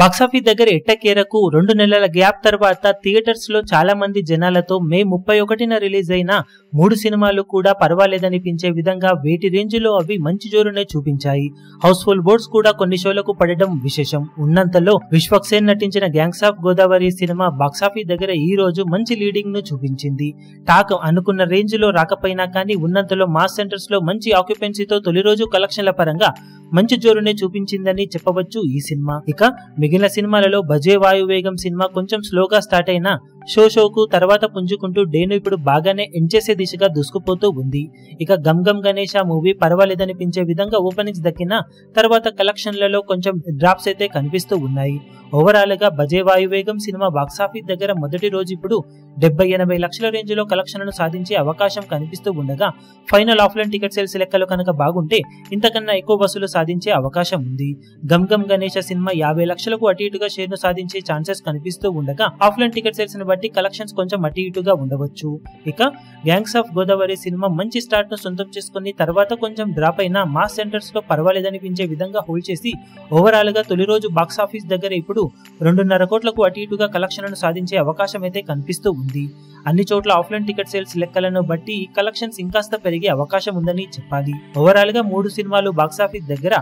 Box office దగ్గర ఎట్టకేరకు 2 నెలల gap తర్వాత థియేటర్స్ లో చాలా మంది జనాలతో మే 31న రిలీజ్ అయిన 3 సినిమాలు కూడా పర్వాలేదనిపించే విధంగా వేటి రేంజ్ లో అవి మంచి జోరునే చూపించాయి. హౌస్ఫుల్ బోర్డ్స్ కూడా కొన్ని షోలకు పడడం విశేషం. ఉన్నంతలో విశ్వక్సేన్ నటించిన gangs of Godavari cinema box office దగ్గర ఈ రోజు మంచి లీడింగ్ ను చూపించింది. టాక్ అనుకున్న రేంజ్ లో రాకపోయినా కానీ ఉన్నంతలో మాస్ సెంటర్స్ లో మంచి ఆక్యుపెన్సీతో తొలి రోజు కలెక్షన్ల పరంగా మంచి జోరునే చూపించిందని చెప్పవచ్చు ఈ సినిమా. ఇక మిగిలిన సినిమాలలో బజే వాయువేగం సినిమా కొంచెం స్లోగా స్టార్ట్ అయినా షోకు తర్వాత పుంజుకుంటూ డేను ఇప్పుడు బాగానే ఎండ్ చేసే దిశగా దూసుకుపోతూ ఉంది. ఇక గమ్ గమ్ గణేష్ మూవీ పర్వాలేదనిపించే విధంగా ఓపెనింగ్స్ దక్కిన తర్వాత కలెక్షన్లలో కొంచెం డ్రాప్స్ అయితే కనిపిస్తూ ఉన్నాయి. ఓవరాల్ గా బజే వాయువేగం సినిమా బాక్సాఫీస్ దగ్గర మొదటి రోజు ఇప్పుడు 70-80 లక్షల రేంజ్ లో కలెక్షన్లను సాధించే అవకాశం కనిపిస్తూ ఉండగా ఫైనల్ ఆఫ్లైన్ టికెట్ సేల్స్ లెక్కలు కనుక బాగుంటే ఇంతకన్నా ఎక్కువ వసూలు సాధించే అవకాశం ఉంది. గమ్ గమ్ గణేష్ సినిమా 50 లక్షలకు అటు ఇటుగా షేర్ ను సాధించే ఛాన్సెస్ కనిపిస్తూ ఉండగా ఆఫ్లైన్ టికెట్ సేల్స్ ని బట్టి కలెక్షన్స్ కొంచెం అటు ఇటుగా ఉండవచ్చు. ఇక గ్యాంగ్స్ ఆఫ్ గోదావరి సినిమా మంచి స్టార్ట్ ను సొంతం చేసుకుని తర్వాత కొంచెం డ్రాప్ అయినా మాస్ సెంటర్స్ లో పర్వాలేదనిపించే విధంగా హోల్డ్ చేసి ఓవరాల్ గా తొలి రోజు బాక్సాఫీస్ దగ్గర ఇప్పుడు 2.5 కోట్లకు అటు ఇటుగా కలెక్షన్లను సాధించే అవకాశం అయితే కనిపిస్తూ ఉంది. అన్ని చోట్ల ఆఫ్లైన్ టికెట్ సేల్స్ లెక్కలను బట్టి కలెక్షన్స్ ఇంకాస్త పెరిగే అవకాశం ఉందని చెప్పాలి. ఓవరాల్ గా 3 సినిమాలు బాక్సాఫీస్ దగ్గర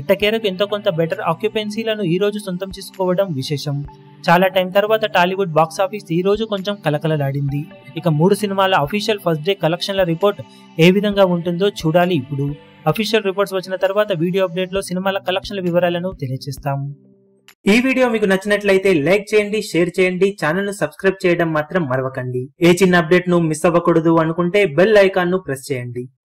ఎట్టకేరకు ఎంతో కొంత బెటర్ ఆక్యుపెన్సీలను ఈ రోజు సొంతం చేసుకోవడం విశేషం. చాలా టైం తర్వాత టాలీవుడ్ బాక్సాఫీస్ ఈ రోజు కొంచెం కలకలలాడింది. ఇక 3 సినిమాల అఫీషియల్ ఫస్ట్ డే కలెక్షన్ల రిపోర్ట్ ఏ విధంగా ఉంటుందో చూడాలి. ఇప్పుడు అఫీషియల్ రిపోర్ట్స్ వచ్చిన తర్వాత వీడియో అప్డేట్ లో సినిమాల కలెక్షన్ల వివరాలను తెలియజేస్తాం. ఈ వీడియో మీకు నచ్చినట్లయితే లైక్ చేయండి, షేర్ చేయండి, ఛానల్ ను సబ్స్క్రైబ్ చేయడం మాత్రం మరవకండి. ఏ చిన్న అప్డేట్ ను మిస్ అవ్వకూడదు అనుకుంటే బెల్ ఐకాన్ ను ప్రెస్ చేయండి.